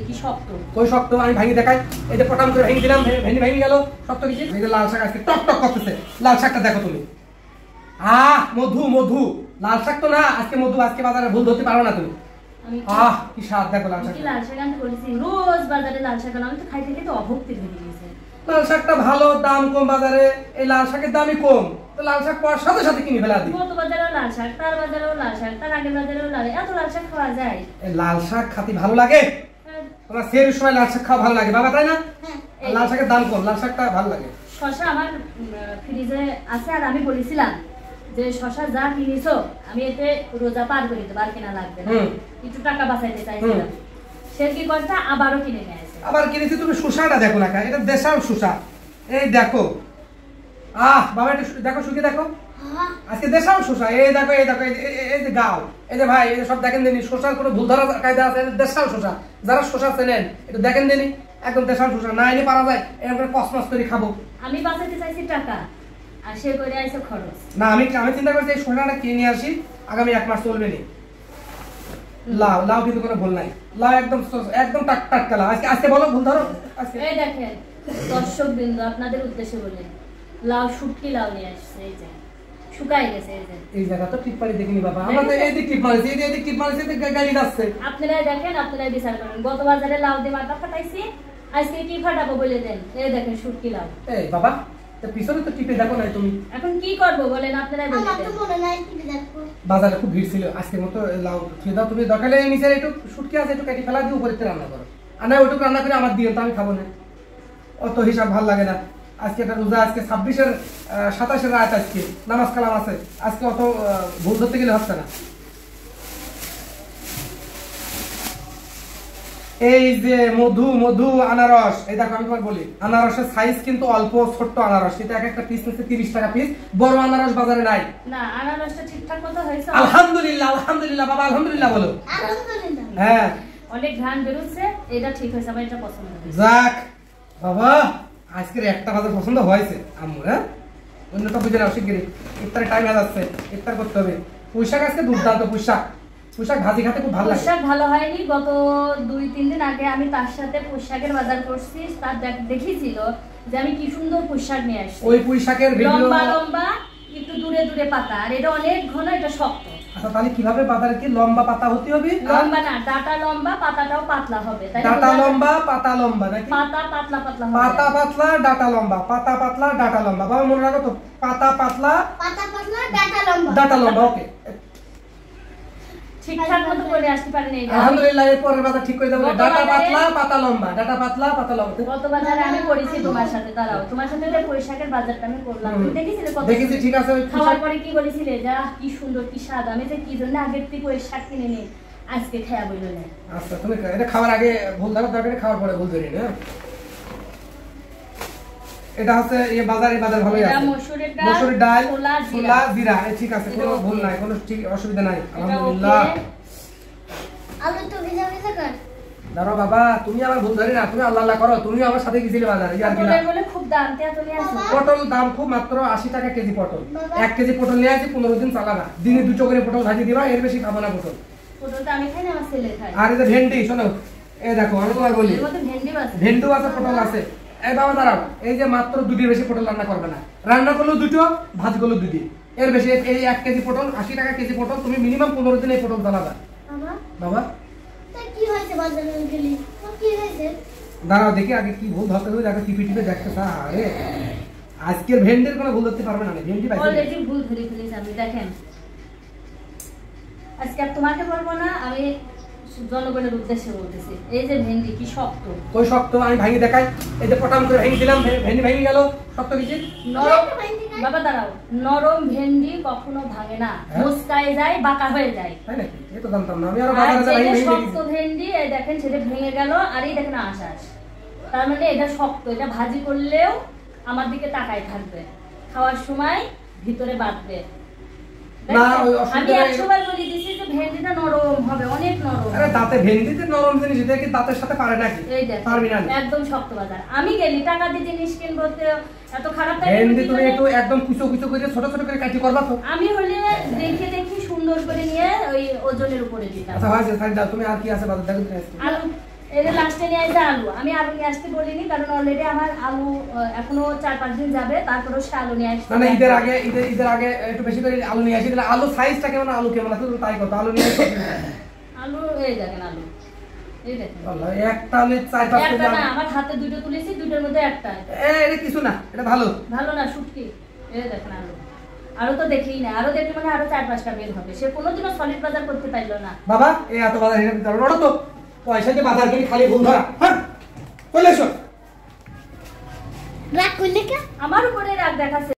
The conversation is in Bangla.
কি শক্ত। কই শক্ত আমি ভাঙি দেখাই। এই যে পটাম করে ভেঙে দিলাম, ভেঙে ভেঙে গেল। শক্ত কিছু। এই যে লাল শাক আজকে টক টক করতেছে। লাল শাকটা দেখো তুমি। মধু মধু। লাল শাক তো না, আজকে মধু। আজকে বাজারে ভুল ধরতে পারো না তুমি। কি স্বাদ দেখো লাল শাক। কি লাল শাক আনতে বলেছি, রোজ বাজারে লাল শাক আনো, আমি তো খাইতে খাইতে অভুক্তি হয়ে গেছে। লাল শাকটা ভালো, দাম কম বাজারে। এই লাল শাকের দামই কম, তো লাল শাক পাওয়ার সাথে সাথে কিনে ফেলা দিই। কত বাজারেও লাল শাক, তার বাজারেও লাল শাক, তার আগের বাজারেও লাল, এত লাল শাক খাওয়া যায়? এই লাল শাক খাতে ভালো লাগে? তোমার সের সময় লাল শাক খাওয়া ভালো লাগে বাবা, তাই না? লাল শাকের দাম কম, লাল শাকটা ভালো লাগে। শশা আমার ফ্রিজে আছে, আর আমি বলেছিলাম যে শশা যা কিনেছো আমি এতে রোজা পার করে দেবো, আর কেনা লাগবে না, একটু টাকা বাঁচাইতে চাইছিলাম। সে কি করছে, আবারও কিনে নিয়ে আসে। আবার কিনেছি। তুমি শসাটা দেখো না, এটা দেশাল শসা। এই দেখো, বাবা এটা দেখো, শুকিয়ে দেখো। আজকে দেশাল শসা। এই দেখো, এই দেখো, এই যে গাও, এই যে ভাই, এই যে সব দেখেন দেনি। শসার কোনো ভুল ধরা কায়দা আছে? দেশাল শসা। যারা শসা চেনেন একটু দেখেন দেনি, একদম দেশাল শসা। না এনে পারা যায়, এরকম করে কসমস করে খাবো। আমি বাঁচাতে চাইছি টাকা, আর সে করে আইছে খরচ। না আমি চিন্তা করছি এই শসাটা কিনে নিয়ে আসি, আগামী 1 মাস চলবে নি। লাউ লাউ কিন্তু কোনো ভুল নাই। লাউ একদম একদম টাটকা লাউ। আজকে বলো ভুল ধরো। আজকে এই দেখেন দর্শক বিন্দু, আপনাদের উদ্দেশ্যে বলে লাউ শুটকি লাউ নিয়ে আসছে। এই যে শুকাই গেছে। এই জায়গা তো টিপ পারি দেখিনি বাবা। আমরা তো এই দিক টিপ মারছি, এই দিক টিপ মারছি, গাড়ি যাচ্ছে। আপনারাই দেখেন, আপনারাই বিচার করেন। গত বাজারে লাউ দিয়ে মাথা ফাটাইছি, আজকে কি ফাটাবো বলে দেন। এই দেখেন শুটকি লাউ। এই বাবা, তো পিছনে তো টিপে দেখো না তুমি। এখন কি করব বলেন, আপনারাই বলে দেন। আমার তো মনে নাই টিপে দেখো। বাজারে খুব ভিড় ছিল, আজকের মতো লাউ খেয়ে দাও তুমি। দরকার হলে নিচে একটু শুটকি আছে, একটু কেটে ফেলা দিয়ে উপরে রান্না করো। আর না ওইটুকু রান্না করে আমার দিও, তো আমি খাবো না। অত হিসাব ভালো লাগে না। আজকে একটা রোজা, আজকে 26-এর 27-এর রাত, আজকে নামাজ কালাম আছে। আজকে অত ভুল ধরতে গেলে হচ্ছে না। এই যে মধু মধু আনারস। এই দেখো আমি তোমার বলি, আনারসের সাইজ কিন্তু অল্প, ছোট্ট আনারস। এটা একটা পিস নিচ্ছে 30 টাকা পিস। বড় আনারস বাজারে নাই। না, আনারসটা ঠিকঠাক মতো হয়েছে। আলহামদুলিল্লাহ, আলহামদুলিল্লাহ বাবা, আলহামদুলিল্লাহ বলো। আলহামদুলিল্লাহ। হ্যাঁ, অনেক ঘ্রাণ বেরোচ্ছে, এটা ঠিক হয়েছে, আমার এটা পছন্দ হয়েছে। যাক বাবা, আজকের একটা বাজার পছন্দ হয়েছে আম্মুর। হ্যাঁ, অন্যটা বুঝে নাও শিগগিরই, ইফতারের টাইম হয়ে যাচ্ছে, ইফতার করতে হবে। পুঁইশাক আজকে দুর্দান্ত। পুঁইশাক ভাজি খেতে খুব ভালো লাগে। পুঁইশাক ভালো হয়নি। গত 2-3 দিন আগে আমি তার সাথে পুঁইশাকের বাজার করছি, তার দেখিয়েছিল যে আমি কি সুন্দর পুঁইশাক নিয়ে আসছি। ওই পুঁইশাকের ভিডিও লম্বা লম্বা, একটু দূরে দূরে পাতা, আর এটা অনেক ঘন, এটা শক্ত। আচ্ছা, তাহলে কিভাবে বাজারে কি লম্বা পাতা হতে হবে? লম্বা না, ডাটা লম্বা, পাতাটাও পাতলা হবে। তাই ডাটা লম্বা, পাতা লম্বা নাকি? পাতা পাতলা পাতলা হবে। পাতা পাতলা, ডাটা লম্বা। পাতা পাতলা, ডাটা লম্বা। বাবা মনে রাখো তো, পাতা পাতলা, ডাটা লম্বা। ডাটা লম্বা। ওকে, ঠিকঠাক মতো করে আসতে পারেন। এই আলহামদুলিল্লাহ, এর পরের বাজার ঠিক করে দেব। ডাটা পাতলা, পাতা লম্বা। ডাটা পাতলা, পাতা লম্বা। গত বাজারে আমি করেছি তোমার সাথে। দাঁড়াও, তোমার সাথে যে পুঁইশাকের বাজারটা আমি করলাম, তুমি দেখেছিলে কত? দেখেছি, ঠিক আছে। ওই খাওয়ার পরে কি বলেছিলে, যা কি সুন্দর, কি স্বাদ। আমি যে কি জন্য আগের থেকে ওই শাক কিনে নিই, আজকে খাওয়া বইল না। আচ্ছা, তুমি এটা খাওয়ার আগে ভুল ধরো, দরকার খাওয়ার পরে ভুল ধরি না। এটা হচ্ছে এই বাজারে ভালোই আছে। মসুরের ডাল, ছোলা, জিরা। ঠিক আছে, কোনো ভুল নাই, কোনো ঠিক অসুবিধা নাই। আলহামদুলিল্লাহ। আলু তো ভিজা ভিজা কর। দাঁড়াও বাবা, তুমি আমার ভুল ধরি না। তুমি আল্লাহ আল্লাহ করো। তুমি আমার সাথে গেছিলে বাজারে, আর কি না? বলে খুব দাম, তুমি আসো। পটল দাম খুব, মাত্র 80 টাকা কেজি পটল। 1 কেজি পটল নিয়ে আসি, 15 দিন চালাবা। দিনে 2 করে পটল ভাজি দিবা, এর বেশি খাবো না পটল। পটলটা আমি খাই না, আমার ছেলে খায়। আর এই যে ভেন্ডি, শোনো, এই দেখো আমি তোমার বলি, এর মধ্যে ভেন্ডি আছে, পটল আছে। এই বাবা দাঁড়াও, এই যে মাত্র 2টির বেশি পটল রান্না করবে না। রান্না করলেও 2টো, ভাজি করলেও 2টি। এর বেশি এই 1 কেজি পটল 80 টাকা কেজি পটল, তুমি মিনিমাম 15 দিন এই পটল চালাবা। বাবা কি হয়েছে বাজারে গেলি? কি হয়েছে? দাঁড়াও দেখি আগে কি ভুল ধরতে হবে, দেখো টিপে টিপে দেখতে। আরে আজকের ভেন্ডির কোনো ভুল ধরতে পারবে না। ভেন্ডি পাইছে অলরেডি ভুল ধরে ফেলেছি আমি। দেখেন, আজকে আর তোমাকে বলবো না, আমি জনগণের উদ্দেশ্যে বলতেছি। এই যে ভেন্ডি কি শক্ত। কই শক্ত আমি ভাঙি দেখাই। এই যে পটাম করে ভেঙে দিলাম, ভেন্ডি ভেঙে গেল। শক্ত কিছু নরম। বাবা দাঁড়াও, নরম ভেন্ডি কখনো ভাঙে না, মুচকায় যায়, বাঁকা হয়ে যায়। তাই নাকি? এই তো জানতাম না আমি। আরো বাজারে যাই ভেঙে শক্ত ভেন্ডি, এই দেখেন সেটা ভেঙে গেল, আর এই দেখেন আশ্বাস। তার মানে এটা শক্ত, এটা ভাজি করলেও আমার দিকে তাকায় থাকবে, খাওয়ার সময় ভিতরে বাঁধবে। না ওই আমি 100 বার বলে দিছি যে ভেন্ডিটা নরম হবে, অনেক নরম। আরে দাঁতে ভেন্ডিতে নরম জিনিস, এটা কি দাঁতের সাথে পারে নাকি? এই দেখো পারবি না। একদম শক্ত বাজার। আমি গেলি টাকা দিয়ে জিনিস কিনবো, এত খারাপ লাগে। ভেন্ডি তুমি একটু একদম কুচো কুচো করে ছোট ছোট করে কাটি করবা তো। আমি হলে দেখে দেখি সুন্দর করে নিয়ে ওই ওজনের উপরে দিতাম। আচ্ছা ভাই, তাই দাও। তুমি আর কি আছে বাজার দেখো। আলু এই যে লাস্টে নিয়ে আসছে আলু। আমি আলু নিয়ে আসতে বলিনি, কারণ অলরেডি আমার আলু এখনো 4-5 দিন যাবে, তারপরেও সে আলু নিয়ে আসছে। না ঈদের আগে একটু বেশি করে আলু নিয়ে আসি। তাহলে আলু সাইজটা কেমন, আলু কেমন আছে তাই কত আলু নিয়ে আসি। আলু এই দেখেন, আলু এই দেখেন, আল্লাহ, একটা আলু 4-5 একটা না, আমার হাতে দুটো তুলেছি, দুটোর মধ্যে একটা। এটা কিছু না, এটা ভালো না, শুটকি। এই দেখেন আলু, আরো তো দেখেই না, আরো দেখলে মানে আরো 4-5টা বের হবে। সে কোনোদিনও সলিড বাজার করতে পারলো না। বাবা এই এত বাজার হিসাব দিতে হবে, ওটা তো পয়সা দিয়ে বাজার কিনে খালি ভুল ধরা। হ্যাঁ চলে এসো। রাগ করলে কে? আমার উপরে রাগ দেখাচ্ছে।